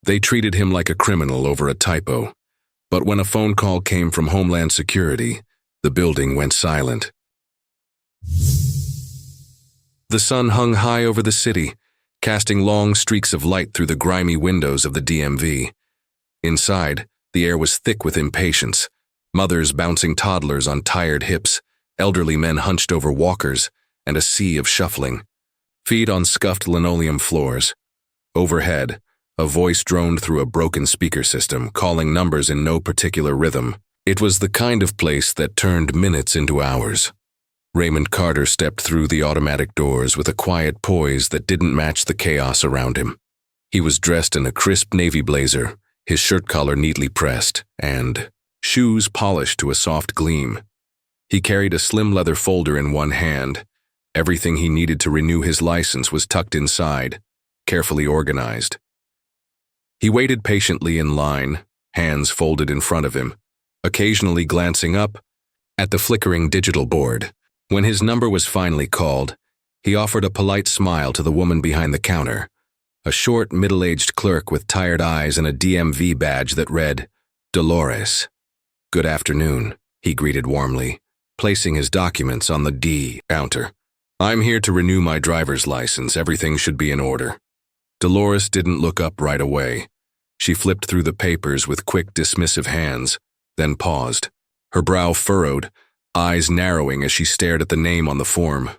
They treated him like a criminal over a typo. But when a phone call came from Homeland Security, the building went silent. The sun hung high over the city, casting long streaks of light through the grimy windows of the DMV. Inside, the air was thick with impatience. Mothers bouncing toddlers on tired hips, elderly men hunched over walkers, and a sea of shuffling. Feet on scuffed linoleum floors. Overhead, a voice droned through a broken speaker system, calling numbers in no particular rhythm. It was the kind of place that turned minutes into hours. Raymond Carter stepped through the automatic doors with a quiet poise that didn't match the chaos around him. He was dressed in a crisp navy blazer, his shirt collar neatly pressed, and shoes polished to a soft gleam. He carried a slim leather folder in one hand. Everything he needed to renew his license was tucked inside, carefully organized. He waited patiently in line, hands folded in front of him, occasionally glancing up at the flickering digital board. When his number was finally called, he offered a polite smile to the woman behind the counter, a short, middle-aged clerk with tired eyes and a DMV badge that read, Dolores. "Good afternoon," he greeted warmly, placing his documents on the D counter. "I'm here to renew my driver's license. Everything should be in order." Dolores didn't look up right away. She flipped through the papers with quick, dismissive hands, then paused, her brow furrowed, eyes narrowing as she stared at the name on the form.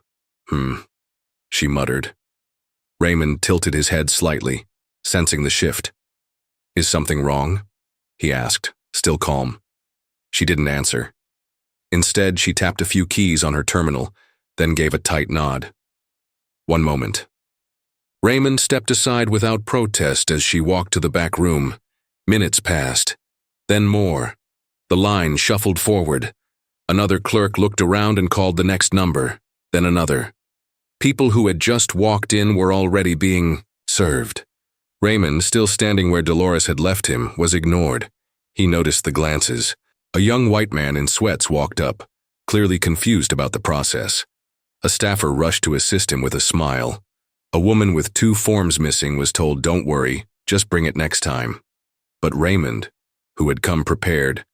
She muttered. Raymond tilted his head slightly, sensing the shift. "Is something wrong?" he asked, still calm. She didn't answer. Instead, she tapped a few keys on her terminal, then gave a tight nod. "One moment." Raymond stepped aside without protest as she walked to the back room. Minutes passed. Then more. The line shuffled forward. Another clerk looked around and called the next number, then another. People who had just walked in were already being served. Raymond, still standing where Dolores had left him, was ignored. He noticed the glances. A young white man in sweats walked up, clearly confused about the process. A staffer rushed to assist him with a smile. A woman with 2 forms missing was told, "Don't worry, just bring it next time." But Raymond, who had come prepared,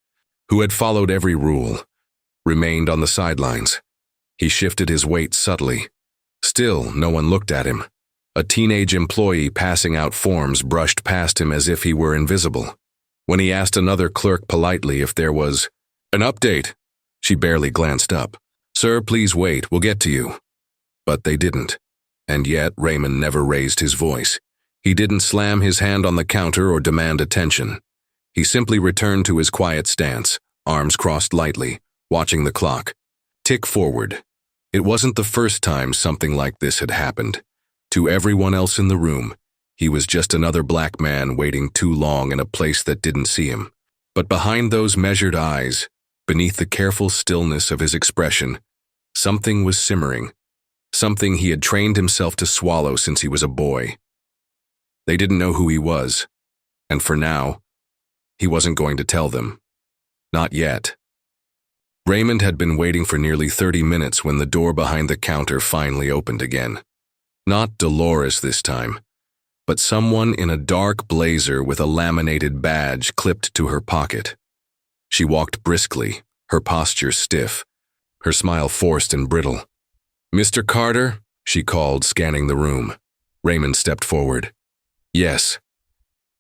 who had followed every rule, remained on the sidelines. He shifted his weight subtly. Still, no one looked at him. A teenage employee passing out forms brushed past him as if he were invisible. When he asked another clerk politely if there was an update, she barely glanced up. "Sir, please wait, we'll get to you." But they didn't. And yet Raymond never raised his voice. He didn't slam his hand on the counter or demand attention. He simply returned to his quiet stance, arms crossed lightly, watching the clock tick forward. It wasn't the first time something like this had happened. To everyone else in the room, he was just another black man waiting too long in a place that didn't see him. But behind those measured eyes, beneath the careful stillness of his expression, something was simmering, something he had trained himself to swallow since he was a boy. They didn't know who he was, and for now, he wasn't going to tell them. Not yet. Raymond had been waiting for nearly 30 minutes when the door behind the counter finally opened again. Not Dolores this time, but someone in a dark blazer with a laminated badge clipped to her pocket. She walked briskly, her posture stiff, her smile forced and brittle. "Mr. Carter?" she called, scanning the room. Raymond stepped forward. "Yes.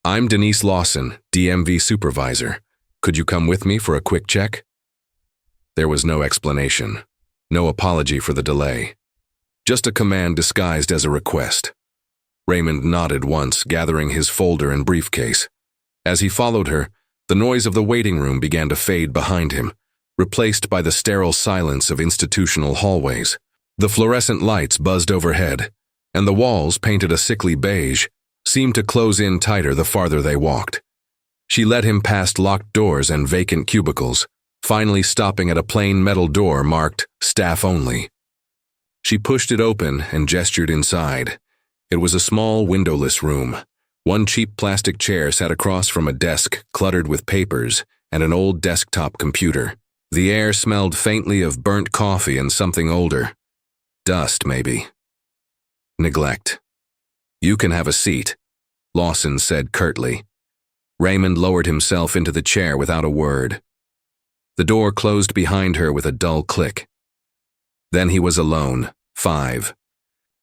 I'm Denise Lawson, DMV supervisor. Could you come with me for a quick check?" There was no explanation, no apology for the delay. Just a command disguised as a request. Raymond nodded once, gathering his folder and briefcase. As he followed her, the noise of the waiting room began to fade behind him, replaced by the sterile silence of institutional hallways. The fluorescent lights buzzed overhead, and the walls, painted a sickly beige, seemed to close in tighter the farther they walked. She led him past locked doors and vacant cubicles, finally stopping at a plain metal door marked "Staff Only." She pushed it open and gestured inside. It was a small, windowless room. One cheap plastic chair sat across from a desk cluttered with papers and an old desktop computer. The air smelled faintly of burnt coffee and something older. Dust, maybe. Neglect. "You can have a seat," Lawson said curtly. Raymond lowered himself into the chair without a word. The door closed behind her with a dull click. Then he was alone. 5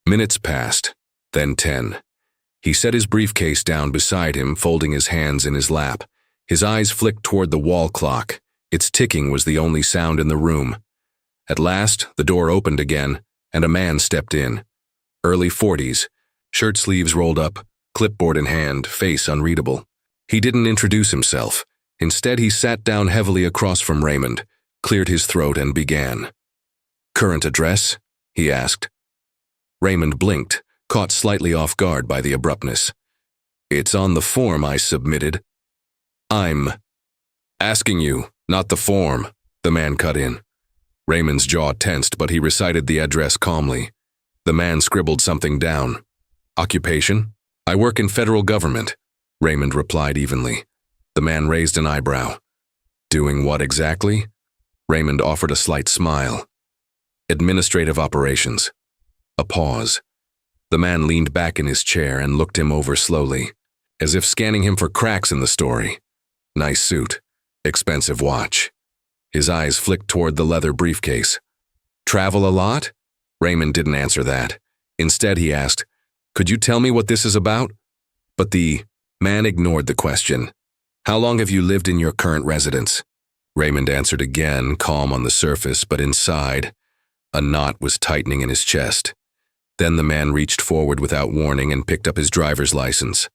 minutes passed, then 10. He set his briefcase down beside him, folding his hands in his lap. His eyes flicked toward the wall clock. Its ticking was the only sound in the room. At last, the door opened again, and a man stepped in. Early 40s, shirt sleeves rolled up, clipboard in hand, face unreadable. He didn't introduce himself. Instead, he sat down heavily across from Raymond, cleared his throat, and began. "Current address?" he asked. Raymond blinked, caught slightly off guard by the abruptness. "It's on the form I submitted." "I'm asking you, not the form," the man cut in. Raymond's jaw tensed, but he recited the address calmly. The man scribbled something down. "Occupation? I work in federal government," Raymond replied evenly. The man raised an eyebrow. "Doing what exactly?" Raymond offered a slight smile. "Administrative operations." A pause. The man leaned back in his chair and looked him over slowly, as if scanning him for cracks in the story. Nice suit. Expensive watch. His eyes flicked toward the leather briefcase. "Travel a lot?" Raymond didn't answer that. Instead, he asked, "Could you tell me what this is about?" But the man ignored the question. "How long have you lived in your current residence?" Raymond answered again, calm on the surface, but inside, a knot was tightening in his chest. Then the man reached forward without warning and picked up his driver's license.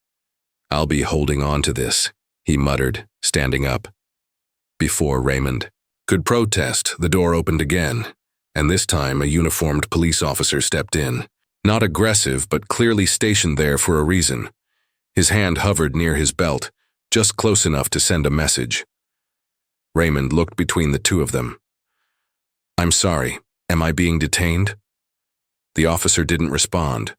"I'll be holding on to this," he muttered, standing up. Before Raymond could protest, the door opened again, and this time a uniformed police officer stepped in. Not aggressive, but clearly stationed there for a reason. His hand hovered near his belt, just close enough to send a message. Raymond looked between the two of them. "I'm sorry, am I being detained?" The officer didn't respond.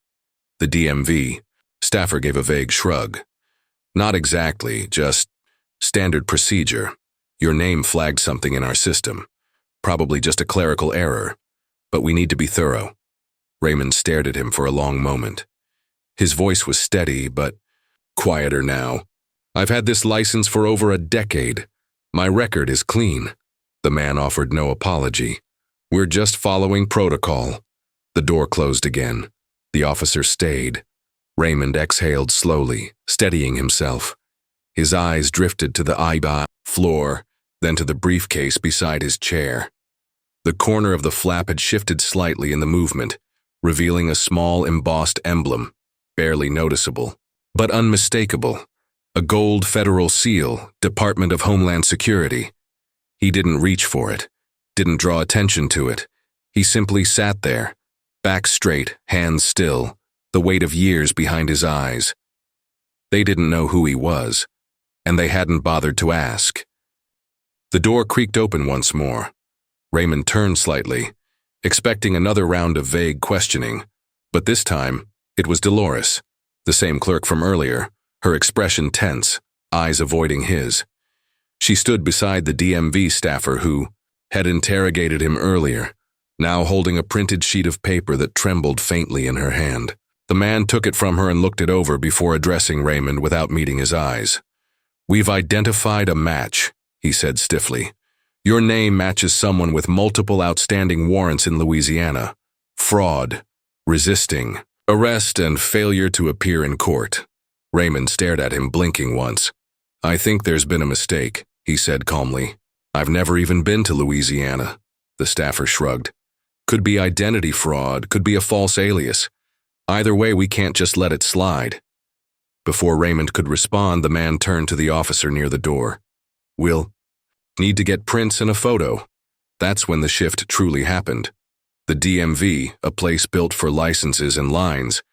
The DMV staffer gave a vague shrug. "Not exactly, just standard procedure. Your name flagged something in our system. Probably just a clerical error, but we need to be thorough." Raymond stared at him for a long moment. His voice was steady, but quieter now. "I've had this license for over a decade. My record is clean." The man offered no apology. "We're just following protocol." The door closed again. The officer stayed. Raymond exhaled slowly, steadying himself. His eyes drifted to the eyeball floor, then to the briefcase beside his chair. The corner of the flap had shifted slightly in the movement, revealing a small embossed emblem, barely noticeable, but unmistakable. A gold federal seal, Department of Homeland Security. He didn't reach for it, didn't draw attention to it. He simply sat there, back straight, hands still, the weight of years behind his eyes. They didn't know who he was, and they hadn't bothered to ask. The door creaked open once more. Raymond turned slightly, expecting another round of vague questioning, but this time, it was Dolores, the same clerk from earlier, her expression tense, eyes avoiding his. She stood beside the DMV staffer who had interrogated him earlier, now holding a printed sheet of paper that trembled faintly in her hand. The man took it from her and looked it over before addressing Raymond without meeting his eyes. "We've identified a match," he said stiffly. "Your name matches someone with multiple outstanding warrants in Louisiana. Fraud, resisting, arrest, and failure to appear in court." Raymond stared at him, blinking once. "I think there's been a mistake," he said calmly. "I've never even been to Louisiana." The staffer shrugged. "Could be identity fraud, could be a false alias. Either way, we can't just let it slide." Before Raymond could respond, the man turned to the officer near the door. "We'll need to get prints and a photo." That's when the shift truly happened. The DMV, a place built for licenses and lines,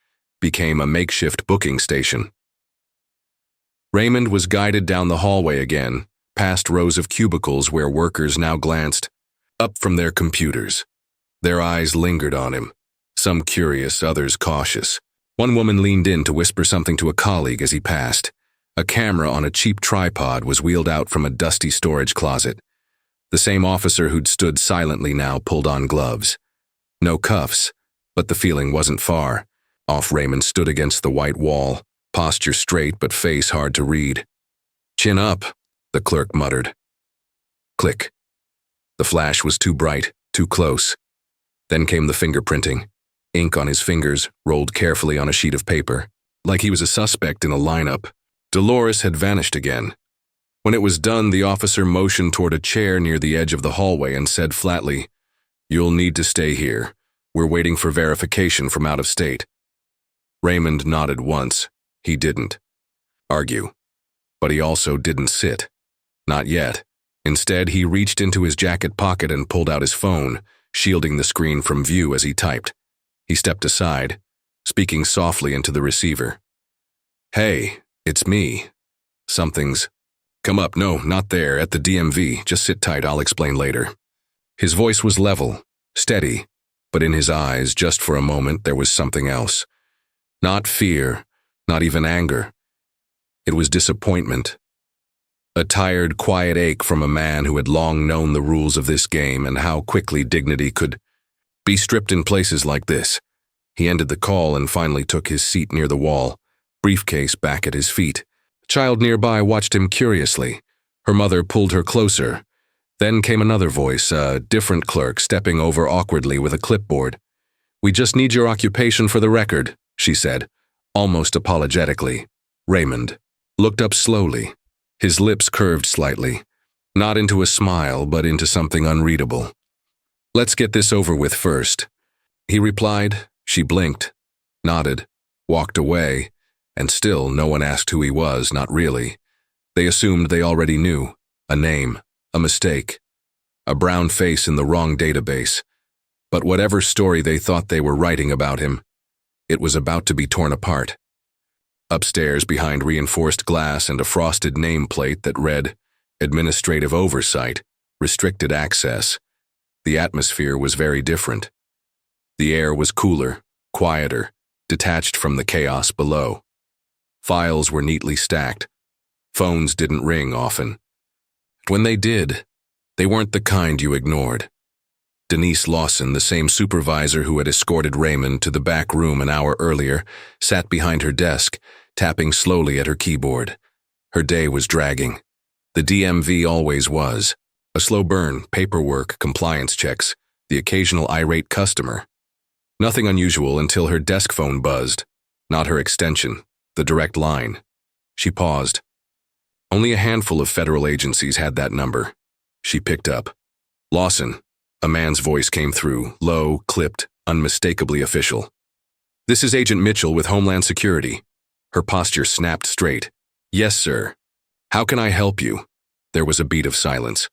became a makeshift booking station. Raymond was guided down the hallway again, past rows of cubicles where workers now glanced up from their computers. Their eyes lingered on him, some curious, others cautious. One woman leaned in to whisper something to a colleague as he passed. A camera on a cheap tripod was wheeled out from a dusty storage closet. The same officer who'd stood silently now pulled on gloves. No cuffs, but the feeling wasn't far off. Raymond stood against the white wall, posture straight but face hard to read. "Chin up," the clerk muttered. Click. The flash was too bright, too close. Then came the fingerprinting. Ink on his fingers, rolled carefully on a sheet of paper. Like he was a suspect in a lineup. Dolores had vanished again. When it was done, the officer motioned toward a chair near the edge of the hallway and said flatly, "You'll need to stay here. We're waiting for verification from out of state." Raymond nodded once. He didn't argue. But he also didn't sit. Not yet. Instead, he reached into his jacket pocket and pulled out his phone, shielding the screen from view as he typed. He stepped aside, speaking softly into the receiver. "Hey, it's me. Something's come up. No, not there, at the DMV. Just sit tight, I'll explain later." His voice was level, steady, but in his eyes, just for a moment, there was something else. Not fear, not even anger. It was disappointment. A tired, quiet ache from a man who had long known the rules of this game and how quickly dignity could be stripped in places like this. He ended the call and finally took his seat near the wall, briefcase back at his feet. A child nearby watched him curiously. Her mother pulled her closer. Then came another voice, a different clerk stepping over awkwardly with a clipboard. "We just need your occupation for the record," she said, almost apologetically. Raymond looked up slowly. His lips curved slightly, not into a smile, but into something unreadable. "Let's get this over with first," he replied. She blinked, nodded, walked away, and still no one asked who he was, not really. They assumed they already knew. A name, a mistake, a brown face in the wrong database. But whatever story they thought they were writing about him, it was about to be torn apart. Upstairs, behind reinforced glass and a frosted nameplate that read, "Administrative Oversight, Restricted Access," the atmosphere was very different. The air was cooler, quieter, detached from the chaos below. Files were neatly stacked. Phones didn't ring often. When they did, they weren't the kind you ignored. Denise Lawson, the same supervisor who had escorted Raymond to the back room an hour earlier, sat behind her desk, tapping slowly at her keyboard. Her day was dragging. The DMV always was. A slow burn, paperwork, compliance checks, the occasional irate customer. Nothing unusual until her desk phone buzzed. Not her extension, the direct line. She paused. Only a handful of federal agencies had that number. She picked up. "Lawson," a man's voice came through, low, clipped, unmistakably official. "This is Agent Mitchell with Homeland Security." Her posture snapped straight. "Yes, sir. How can I help you?" There was a beat of silence.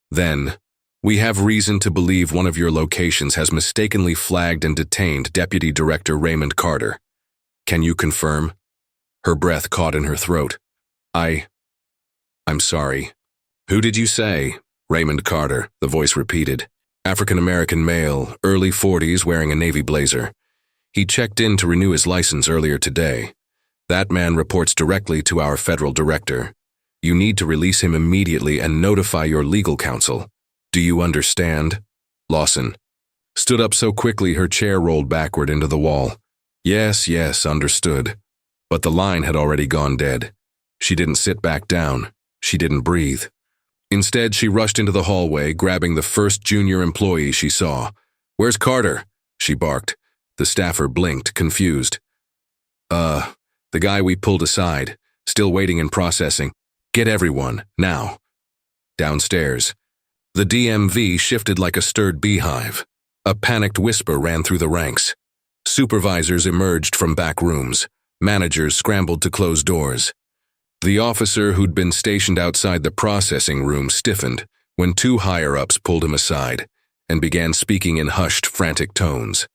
Then, "We have reason to believe one of your locations has mistakenly flagged and detained Deputy Director Raymond Carter. Can you confirm?" Her breath caught in her throat. I'm sorry." "Who did you say?" "Raymond Carter," the voice repeated. "African-American male, early 40s, wearing a navy blazer. He checked in to renew his license earlier today. That man reports directly to our federal director. You need to release him immediately and notify your legal counsel. Do you understand?" Lawson stood up so quickly her chair rolled backward into the wall. Yes, understood. But the line had already gone dead. She didn't sit back down. She didn't breathe. Instead, she rushed into the hallway, grabbing the first junior employee she saw. "Where's Carter?" she barked. The staffer blinked, confused. The guy we pulled aside, still waiting and processing. Get everyone, now." Downstairs, the DMV shifted like a stirred beehive. A panicked whisper ran through the ranks. Supervisors emerged from back rooms. Managers scrambled to close doors. The officer who'd been stationed outside the processing room stiffened when two higher-ups pulled him aside and began speaking in hushed, frantic tones.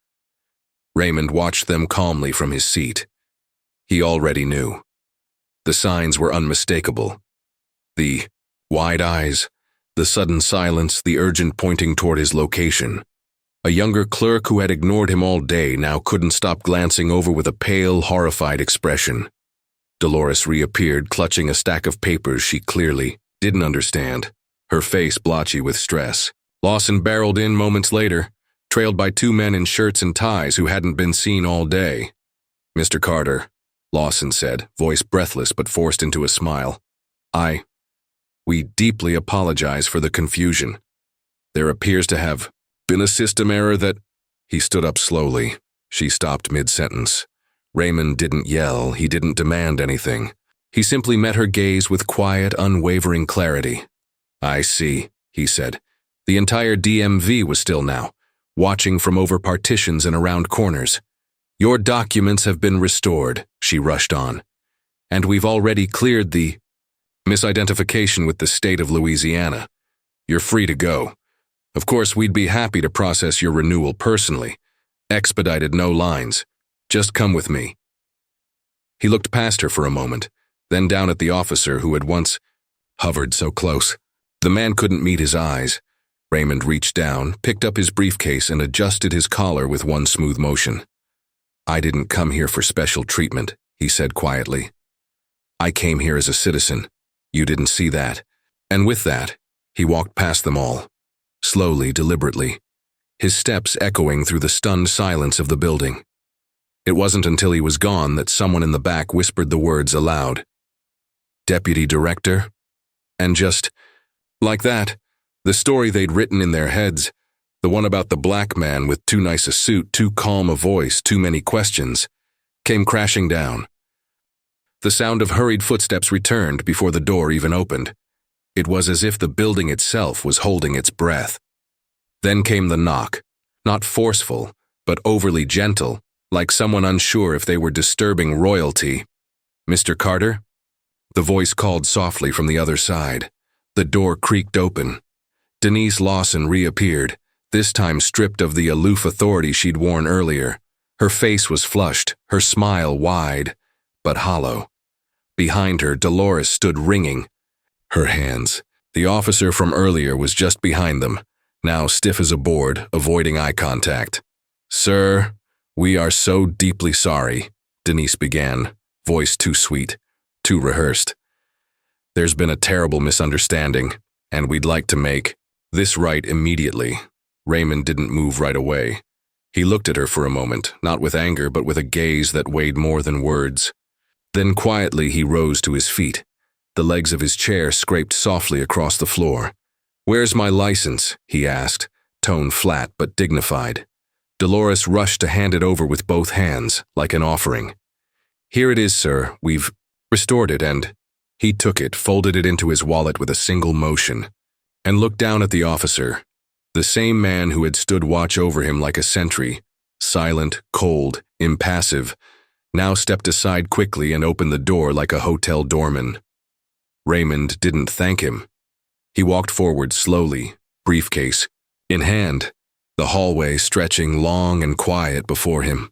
Raymond watched them calmly from his seat. He already knew. The signs were unmistakable. The wide eyes, the sudden silence, the urgent pointing toward his location. A younger clerk who had ignored him all day now couldn't stop glancing over with a pale, horrified expression. Dolores reappeared, clutching a stack of papers she clearly didn't understand, her face blotchy with stress. Lawson barreled in moments later, trailed by two men in shirts and ties who hadn't been seen all day. "Mr. Carter," Lawson said, voice breathless but forced into a smile. We deeply apologize for the confusion. There appears to have been a system error that—" He stood up slowly. She stopped mid-sentence. Raymond didn't yell, he didn't demand anything. He simply met her gaze with quiet, unwavering clarity. "I see," he said. The entire DMV was still now, watching from over partitions and around corners. "Your documents have been restored," she rushed on. "And we've already cleared the misidentification with the state of Louisiana. You're free to go. Of course, we'd be happy to process your renewal personally. Expedited, no lines. Just come with me." He looked past her for a moment, then down at the officer who had once hovered so close. The man couldn't meet his eyes. Raymond reached down, picked up his briefcase, and adjusted his collar with one smooth motion. "I didn't come here for special treatment," he said quietly. "I came here as a citizen. You didn't see that." And with that, he walked past them all, slowly, deliberately, his steps echoing through the stunned silence of the building. It wasn't until he was gone that someone in the back whispered the words aloud. "Deputy Director?" And just like that, the story they'd written in their heads, the one about the black man with too nice a suit, too calm a voice, too many questions, came crashing down. The sound of hurried footsteps returned before the door even opened. It was as if the building itself was holding its breath. Then came the knock, not forceful, but overly gentle, like someone unsure if they were disturbing royalty. "Mr. Carter?" The voice called softly from the other side. The door creaked open. Denise Lawson reappeared, this time stripped of the aloof authority she'd worn earlier. Her face was flushed, her smile wide, but hollow. Behind her, Dolores stood wringing her hands. The officer from earlier was just behind them, now stiff as a board, avoiding eye contact. "Sir, we are so deeply sorry," Denise began, voice too sweet, too rehearsed. "There's been a terrible misunderstanding, and we'd like to make this right immediately." Raymond didn't move right away. He looked at her for a moment, not with anger but with a gaze that weighed more than words. Then quietly he rose to his feet. The legs of his chair scraped softly across the floor. "Where's my license?" he asked, tone flat but dignified. Dolores rushed to hand it over with both hands, like an offering. "Here it is, sir. We've restored it," and he took it, folded it into his wallet with a single motion, and looked down at the officer, the same man who had stood watch over him like a sentry, silent, cold, impassive, now stepped aside quickly and opened the door like a hotel doorman. Raymond didn't thank him. He walked forward slowly, briefcase in hand, the hallway stretching long and quiet before him.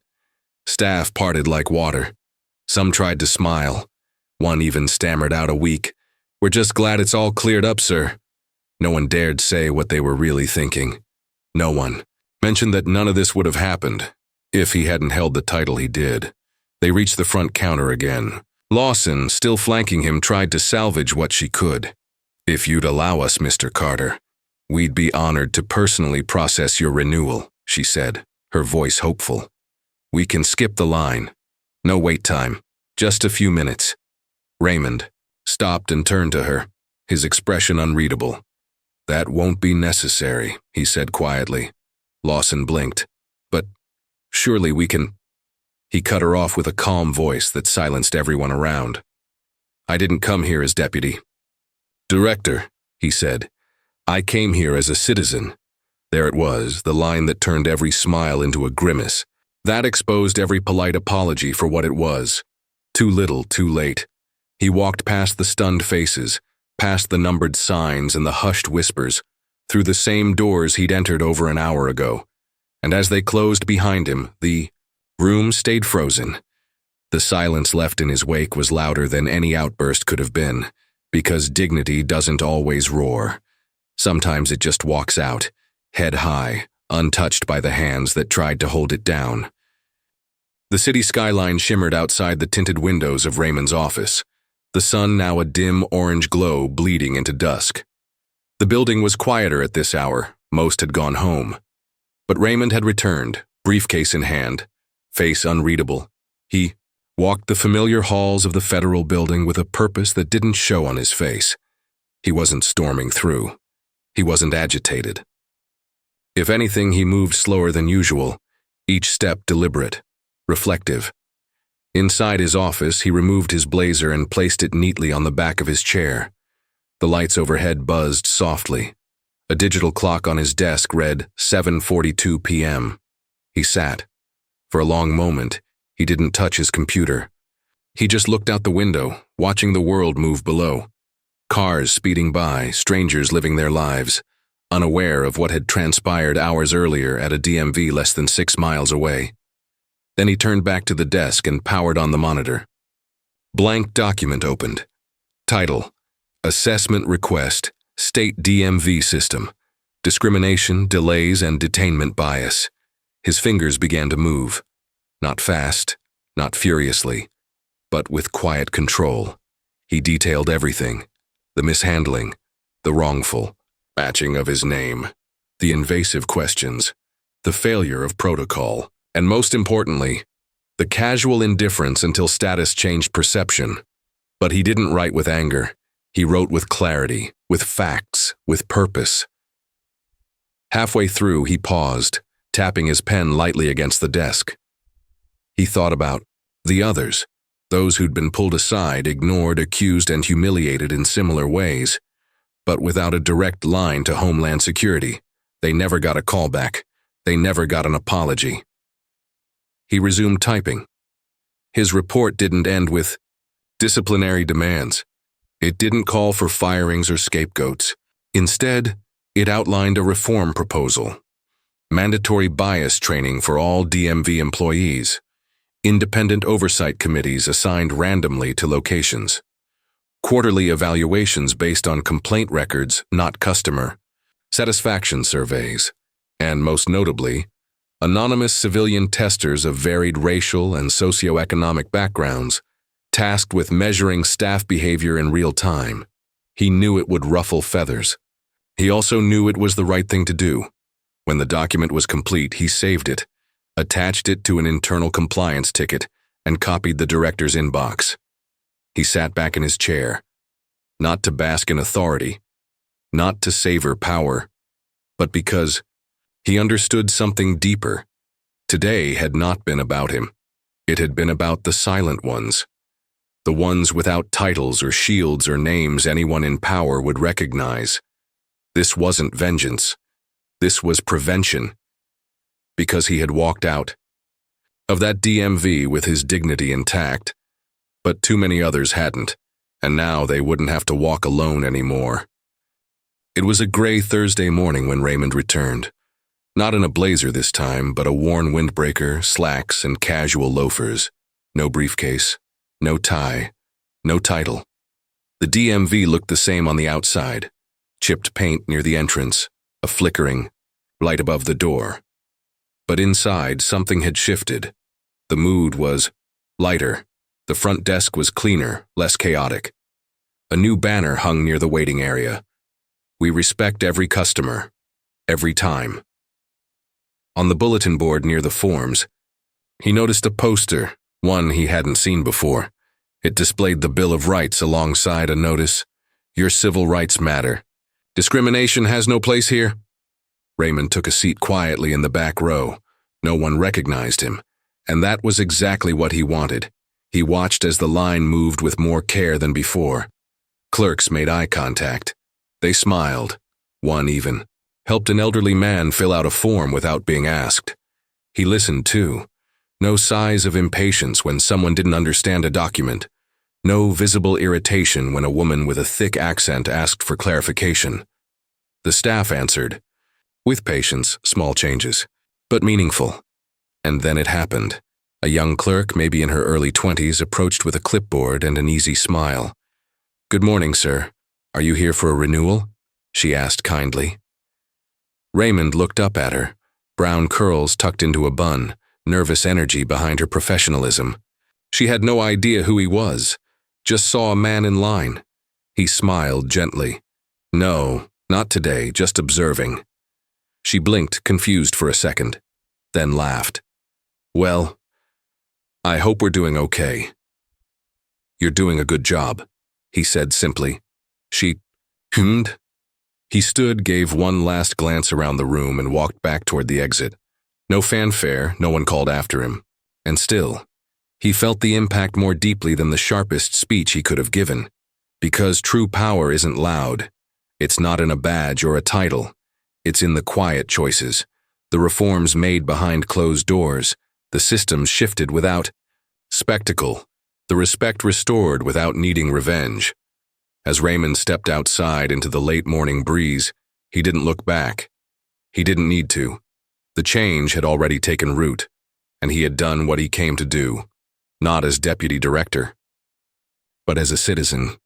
Staff parted like water. Some tried to smile. One even stammered out a weak, "We're just glad it's all cleared up, sir." No one dared say what they were really thinking. No one mentioned that none of this would have happened if he hadn't held the title he did. They reached the front counter again. Lawson, still flanking him, tried to salvage what she could. "If you'd allow us, Mr. Carter, we'd be honored to personally process your renewal," she said, her voice hopeful. "We can skip the line. No wait time. Just a few minutes." Raymond stopped and turned to her, his expression unreadable. "That won't be necessary," he said quietly. Lawson blinked. "But surely we can—" He cut her off with a calm voice that silenced everyone around. "I didn't come here as deputy director," he said. "I came here as a citizen." There it was, the line that turned every smile into a grimace. That exposed every polite apology for what it was. Too little, too late. He walked past the stunned faces, past the numbered signs and the hushed whispers, through the same doors he'd entered over an hour ago. And as they closed behind him, the room stayed frozen. The silence left in his wake was louder than any outburst could have been, because dignity doesn't always roar. Sometimes it just walks out, head high, untouched by the hands that tried to hold it down. The city skyline shimmered outside the tinted windows of Raymond's office, the sun now a dim orange glow bleeding into dusk. The building was quieter at this hour, most had gone home. But Raymond had returned, briefcase in hand, face unreadable. He walked the familiar halls of the federal building with a purpose that didn't show on his face. He wasn't storming through. He wasn't agitated. If anything, he moved slower than usual, each step deliberate, reflective. Inside his office, he removed his blazer and placed it neatly on the back of his chair. The lights overhead buzzed softly. A digital clock on his desk read 7:42 p.m. He sat. For a long moment, he didn't touch his computer. He just looked out the window, watching the world move below. Cars speeding by, strangers living their lives, unaware of what had transpired hours earlier at a DMV less than 6 miles away. Then he turned back to the desk and powered on the monitor. Blank document opened. Title: Assessment Request, State DMV System. Discrimination, Delays, and Detainment Bias. His fingers began to move. Not fast, not furiously, but with quiet control. He detailed everything: the mishandling, the wrongful matching of his name, the invasive questions, the failure of protocol, and most importantly, the casual indifference until status changed perception. But he didn't write with anger. He wrote with clarity, with facts, with purpose. Halfway through, he paused, tapping his pen lightly against the desk. He thought about the others, those who'd been pulled aside, ignored, accused, and humiliated in similar ways, but without a direct line to Homeland Security. They never got a callback. They never got an apology. He resumed typing. His report didn't end with disciplinary demands. It didn't call for firings or scapegoats. Instead, it outlined a reform proposal: mandatory bias training for all DMV employees, independent oversight committees assigned randomly to locations, quarterly evaluations based on complaint records, not customer, satisfaction surveys, and most notably, anonymous civilian testers of varied racial and socioeconomic backgrounds, tasked with measuring staff behavior in real time. He knew it would ruffle feathers. He also knew it was the right thing to do. When the document was complete, he saved it, attached it to an internal compliance ticket, and copied the director's inbox. He sat back in his chair, not to bask in authority, not to savor power, but because he understood something deeper. Today had not been about him. It had been about the silent ones, the ones without titles or shields or names anyone in power would recognize. This wasn't vengeance. This was prevention. Because he had walked out of that DMV with his dignity intact, but too many others hadn't, and now they wouldn't have to walk alone anymore. It was a gray Thursday morning when Raymond returned. Not in a blazer this time, but a worn windbreaker, slacks, and casual loafers. No briefcase, no tie, no title. The DMV looked the same on the outside. Chipped paint near the entrance, a flickering light above the door. But inside, something had shifted. The mood was lighter. The front desk was cleaner, less chaotic. A new banner hung near the waiting area. We respect every customer, every time. On the bulletin board near the forms, he noticed a poster, one he hadn't seen before. It displayed the Bill of Rights alongside a notice: Your civil rights matter. Discrimination has no place here. Raymond took a seat quietly in the back row. No one recognized him, and that was exactly what he wanted. He watched as the line moved with more care than before. Clerks made eye contact. They smiled. One even helped an elderly man fill out a form without being asked. He listened too. No sighs of impatience when someone didn't understand a document. No visible irritation when a woman with a thick accent asked for clarification. The staff answered, with patience, small changes, but meaningful. And then it happened. A young clerk, maybe in her early 20s, approached with a clipboard and an easy smile. "Good morning, sir. Are you here for a renewal?" she asked kindly. Raymond looked up at her, brown curls tucked into a bun, nervous energy behind her professionalism. She had no idea who he was, just saw a man in line. He smiled gently. "No, not today, just observing." She blinked, confused for a second, then laughed. "Well, I hope we're doing okay. You're doing a good job, he said simply. She hummed. He stood, gave one last glance around the room, and walked back toward the exit. No fanfare, no one called after him. And still, he felt the impact more deeply than the sharpest speech he could have given. Because true power isn't loud. It's not in a badge or a title. It's in the quiet choices, the reforms made behind closed doors, the systems shifted without spectacle, the respect restored without needing revenge. As Raymond stepped outside into the late morning breeze, he didn't look back. He didn't need to. The change had already taken root, and he had done what he came to do, not as deputy director, but as a citizen.